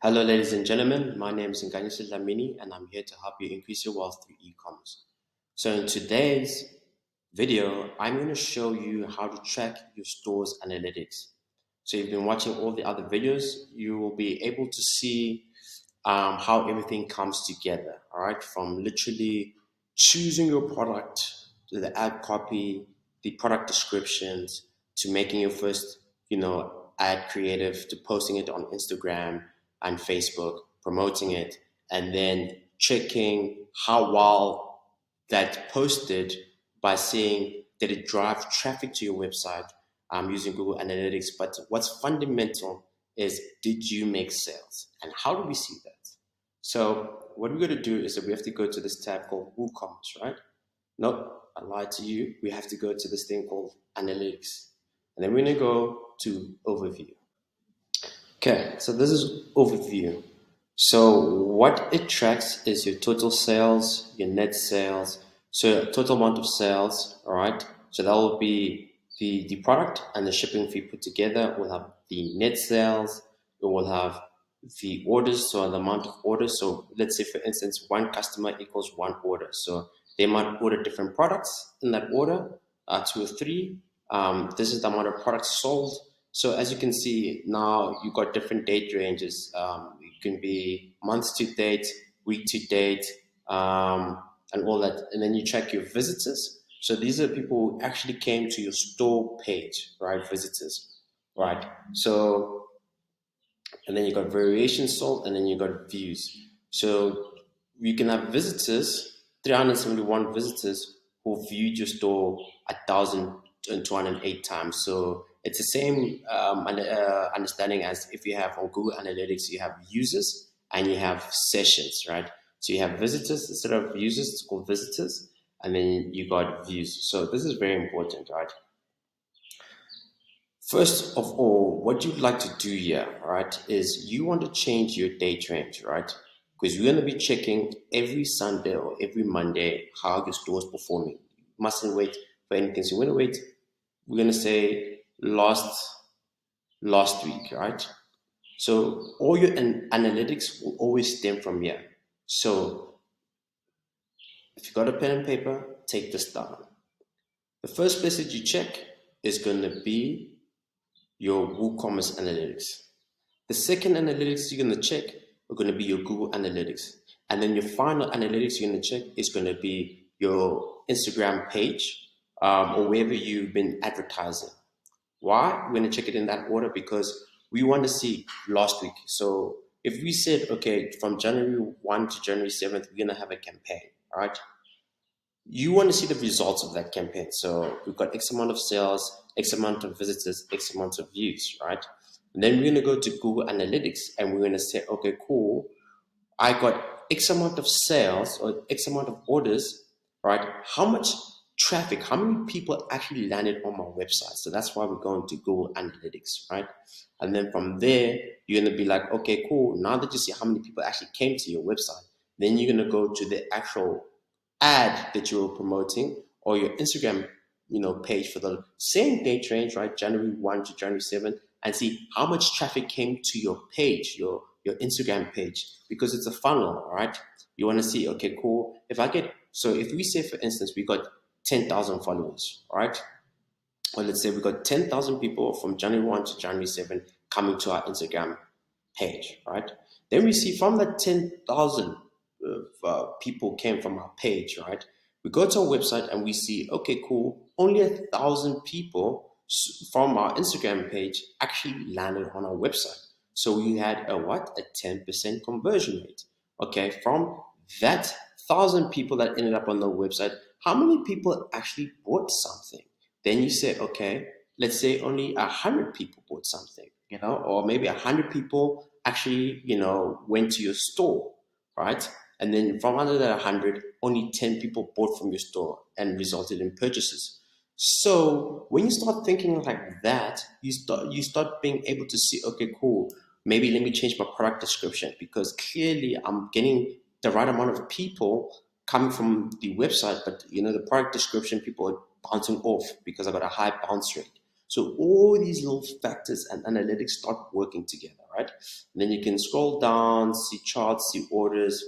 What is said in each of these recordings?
Hello, ladies and gentlemen. My name is Nganyisa Lamini, and I'm here to help you increase your wealth through e-commerce. So in today's video, I'm going to show you how to track your store's analytics. So you've been watching all the other videos, you will be able to see how everything comes together, all right? From literally choosing your product to the ad copy, the product descriptions, to making your first, ad creative, to posting it on Instagram and Facebook, promoting it, and then checking how well that posted by seeing did it drive traffic to your website using Google Analytics. But what's fundamental is, did you make sales? And how do we see that? So what we're going to do is that we have to go to this tab called WooCommerce, right? Nope, I lied to you. We have to go to this thing called Analytics. And then we're going to go to Overview. Okay, so this is Overview. So what it tracks is your total sales, your net sales, so total amount of sales, all right? So that will be the product and the shipping fee put together. We'll have the net sales, we will have the orders, so the amount of orders. So let's say, for instance, one customer equals one order. So they might order different products in that order, 2 or 3. This is the amount of products sold. So as you can see now, you've got different date ranges. It can be month to date, week to date, and all that. And then you check your visitors. So these are people who actually came to your store page, right? Visitors, right? So, and then you got variations sold, and then you got views. So you can have visitors, 371 visitors who viewed your store 1,208 times. So it's the same understanding as if you have on Google Analytics, you have users and you have sessions, right? So you have visitors instead of users, it's called visitors, and then you got views. So this is very important, right? First of all, what you'd like to do here, right, is you want to change your date range, right? Because we're going to be checking every Sunday or every Monday how your store is performing. You mustn't wait for anything. So we're going to wait, we're going to say last week, right? So all your analytics will always stem from here. So if you got a pen and paper, take this down. The first place that you check is going to be your WooCommerce analytics. The second analytics you're going to check are going to be your Google Analytics. And then your final analytics you're going to check is going to be your Instagram page or wherever you've been advertising. Why? We're going to check it in that order because we want to see last week. So if we said, okay, from January 1 to January 7th, we're going to have a campaign, all right? You want to see the results of that campaign. So we've got X amount of sales, X amount of visitors, X amount of views, right? And then we're going to go to Google Analytics and we're going to say, okay, cool. I got X amount of sales or X amount of orders, right? How much traffic, how many people actually landed on my website? So that's why we're going to Google Analytics, right? And then from there, you're going to be like, okay, cool. Now that you see how many people actually came to your website, then you're going to go to the actual ad that you're promoting or your Instagram, page for the same date range, right? January 1 to January 7th, and see how much traffic came to your page, your Instagram page, because it's a funnel, all right? You want to see, okay, cool. So if we say, for instance, we got 10,000 followers, all right? Or let's say we got 10,000 people from January 1 to January 7 coming to our Instagram page, right? Then we see from that 10,000 people came from our page, right? We go to our website and we see, okay, cool, only 1,000 people from our Instagram page actually landed on our website. So we had a 10% conversion rate. Okay, from that 1,000 people that ended up on the website, how many people actually bought something? Then you say, okay, let's say only 100 people bought something, or maybe 100 people actually, went to your store, right? And then from under that 100, only 10 people bought from your store and resulted in purchases. So when you start thinking like that, you start being able to see, okay, cool, maybe let me change my product description because clearly I'm getting the right amount of people coming from the website, but the product description, people are bouncing off because I got a high bounce rate. So all these little factors and analytics start working together, right? And then you can scroll down, see charts, see orders.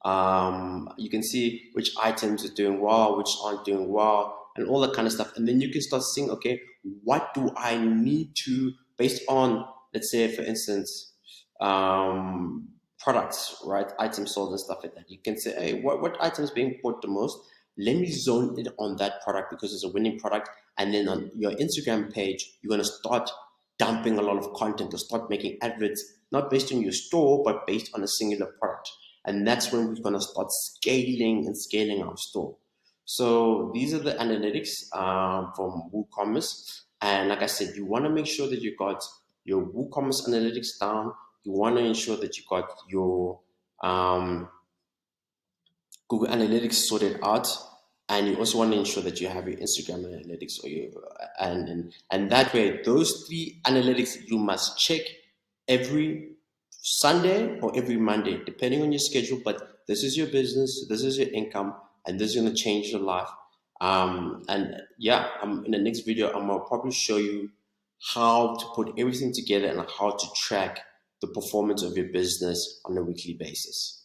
You can see which items are doing well, which aren't doing well, and all that kind of stuff. And then you can start seeing, okay, what do I need to, based on, let's say, for instance, products, right? Items sold and stuff like that. You can say, hey, what item is being bought the most? Let me zone in on that product because it's a winning product. And then on your Instagram page, you're going to start dumping a lot of content to start making adverts, not based on your store, but based on a singular product. And that's when we're going to start scaling and scaling our store. So these are the analytics from WooCommerce. And like I said, you want to make sure that you got your WooCommerce analytics down. You want to ensure that you got your Google Analytics sorted out, and you also want to ensure that you have your Instagram analytics or your and that way those three analytics you must check every Sunday or every Monday, depending on your schedule. But this is your business, this is your income, and this is going to change your life. And yeah, in the next video, I'm gonna probably show you how to put everything together and how to track the performance of your business on a weekly basis.